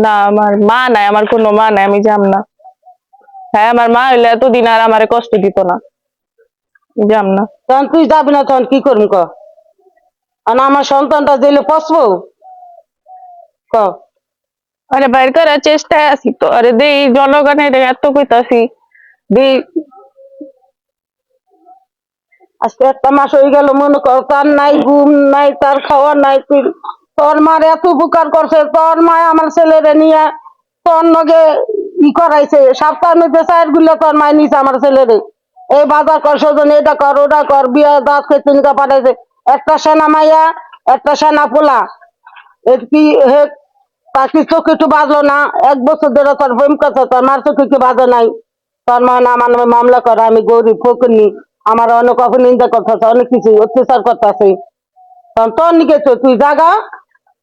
না আমার মা নাই, আমার কোনো মা নাই, আমি যাম না। হ্যাঁ আমার মা হইলে এতদিন আর আমারে কষ্ট দিত না, যাম না। তখন তুই যাবি না তখন কি করবি ক? আর আমার সন্তানটা জেলে পচবো ক? আরে বাইর করার চেষ্টায় আছি তো, আরে দেই জনগণের এত কইতাছি দেই। আজকে একটা মাস হয়ে গেল, মনে কর তার নাই ঘুম নাই, তার খাওয়া নাই। তুই তোর মার এত উপকার করছে, তোর মা আমার ছেলেরে নিয়ে তোর নগে ই করাইছে, সপ্তাহের মধ্যে 4 গুলো তোর মায় নিছে আমার ছেলেরে। এই বাজার কর, সজন এটা কর ওটা কর, বিয়া দাঁত খেতে নিকা পাঠাইছে। একটা সেনা মাইয়া, একটা সেনা পোলা। এর কি হে তাকে চোখে একটু বাজলো না? 1 বছর ধরে তোর প্রেম করছে, তোর মার চোখে একটু বাজে নাই? তোর মা না আমার নামে মামলা করে, আমি গরিব ফকিনি, আমার অনেক অপনিন্দা করতেছে, অনেক কিছু অত্যাচার করতেছে। তখন তোর নিকে তো তুই জাগা,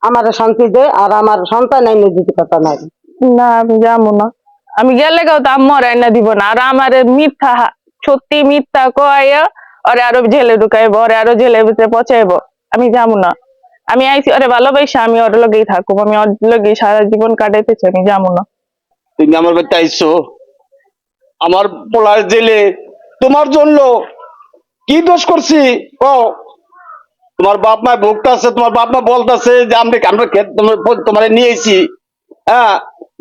আমার শান্তি দে, আর আমার সন্তান এনে দিতে কথা নাই। না আমি যাবো না, আমি গেলে গাও তো আম্মর আইনা দিব না। আর আমার মিথ্যা সত্যি মিথ্যা কয়া ওরে আরো জেলে ঢুকাইবো, ওরে আরো জেলের ভিতরে পচাইবো। আমি যাবো না, আমি আইছি ওরে ভালোবাসা, আমি ওর লগেই থাকুব, আমি ওর লগেই সারা জীবন কাটাইতে চাই, আমি যাবো না। তুমি আমার বাড়িতে আইসো, আমার পোলার জেলে, তোমার জন্য কি দোষ করছি ক? তোমার বাপ মা ভোগতাছে, তোমার বাপ মা বলতেছে যে আমরা আমরা তোমার নিয়ে এসি। হ্যাঁ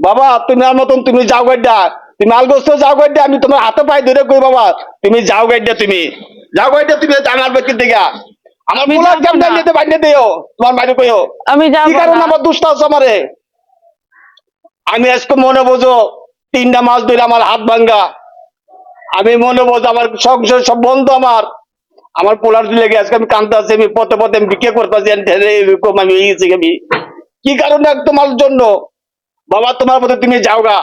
বাবা, তুমি আর মতন তুমি যাও গাইডা, তুমি আলগোস্ত যাও গাইডা, আমি তোমার হাতে পায়ে ধরে কই বাবা তুমি যাও গাইডা, তুমি যাও গাইডা, তুমি আমার ব্যক্তির দিকে আমার আমি পোলার যাবো কেমন না। নিতে বাইরে দিও, তোমার বাইরে কইও। আমি কি যাবো কারণ না। আমার দুষ্ট আছে আমারে? আমি আজকে মনে বোঝো 3টা মাস ধরে আমার হাত ভাঙ্গা, আমি মনে বোঝো আমার সংসার সব বন্ধ। আমার পোলার লেগে আজকে আমি কান্দতে আছি, আমি পথে পথে আমি বিক্রি করতেছি, এরকম আমি হয়েছি। আমি কি কারণে তোমার জন্য বাবা, তোমার পথে তুমি যাওগা।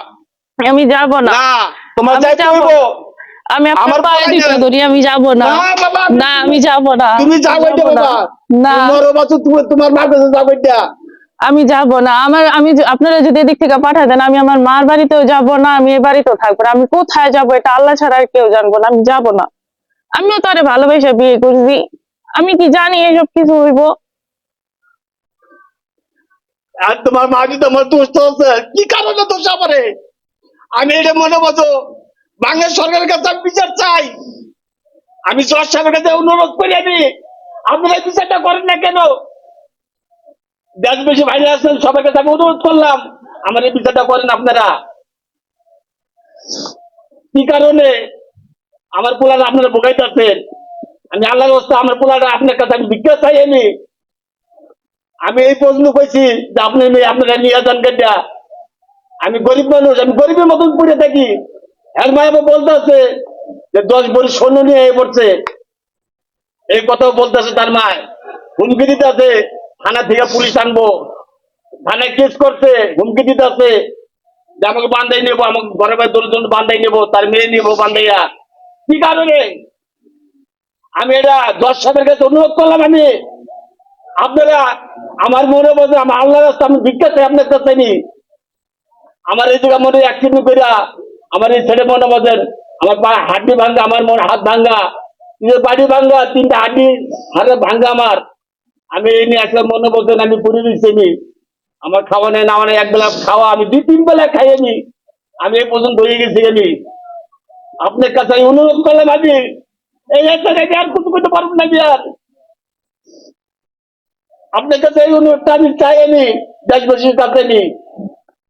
আমি যাবো না, না তোমার আমি যাইতে যাবো হইব। না। আমি আপনার আমার পায়ে পোলাই দিতে ধরি, আমি যাবো না। না বাবা, না আমি যাবো না, তুমি যাও আমি গাইডা যাবো না। বাবা, না তোমার বাচ্চা তুমি তোমার মার কাছে যাও গাইডা। আমি যাব না। আপনারা যদি এদিক থেকে পাঠায় দেন, আমি আমার মার বাড়িতেও যাব না, আমি এই বাড়িতেও থাকবো না। আমি কোথায় যাব এটা আল্লাহ ছাড়া আর কেউ জানবো না, আমি যাব না। আমিও তো আরে ভালোবেসে বিয়ে করছি, আমি কি জানি এসব কিছু হইব? আর তোমার মা যদি আমার দুষ্ট আছে, কি কারণে দোষ আমারে? আমি এটা মনে বোঝো বাংলাদেশ সরকারের কাছে আমি বিচার চাই। আমি জজ সাহেবের কাছে অনুরোধ করি, আমি আপনারা বিচারটা করেন না কেন? দেশবাসী ভাইরা আছেন, সবার কাছে আমি অনুরোধ করলাম আমার এই বিচারটা করেন আপনারা। কি কারণে আমার পোলাটা আপনারা বোকাইতেছেন? আমি আল্লাহর রাস্তায় আমার পোলাটা আপনার কাছে আমি ভিক্ষা চাই। আমি এই প্রশ্ন কইছি যে আপনি আপনারা নিয়ে যান কেটা? আমি গরিব মানুষ, আমি গরিবের মতন পড়ে থাকি। এর মায় বলতেছে যে 10 ভরি স্বর্ণ নিয়ে পড়ছে, এই কথাও বলতেছে। তার মায় হুমকি দিতেছে থানা থেকে পুলিশ আনবো, থানায় কেস করছে, হুমকি দিতেছে যে আমাকে বান্ধাই নেবো, আমাকে ঘরে বাইরে দশজন বান্ধাই নেবো, তার মেয়ে নেবো বান্ধাইয়া। কি কারণে? আমি এটা জজ সাহেবের কাছে অনুরোধ করলাম, আমি আপনারা আমার মনে বলছে আমার আল্লাহ রাস্তা আমি ভিক্ষা চাই আপনার কাছে নি। আমার এই জায়গা মনে অ্যাক্সিডেন্ট কইরা আমার এই ছেলে মনে বলেন আমার হাড্ডি ভাঙ্গা, আমার মনে হাত ভাঙ্গা, নিজের বাড়ি ভাঙ্গা, 3টা হাড্ডি হাতে ভাঙ্গা আমার। আমি এই নিয়ে আসলে মনে বলছেন আমি পুরি দিচ্ছি। আমার খাওয়া নেই, না মানে 1 বেলা খাওয়া, আমি 2-3 বেলা খাইনি। আমি এই পর্যন্ত হয়ে গেছি। আমি আপনার কাছে অনুরোধ করলাম, আমি এই একটা আর কিছু করতে পারবো না। আমি আর আপনার কাছে এই অনুরোধটা আমি চাই, আমি দেশবাসীর কাছে নি।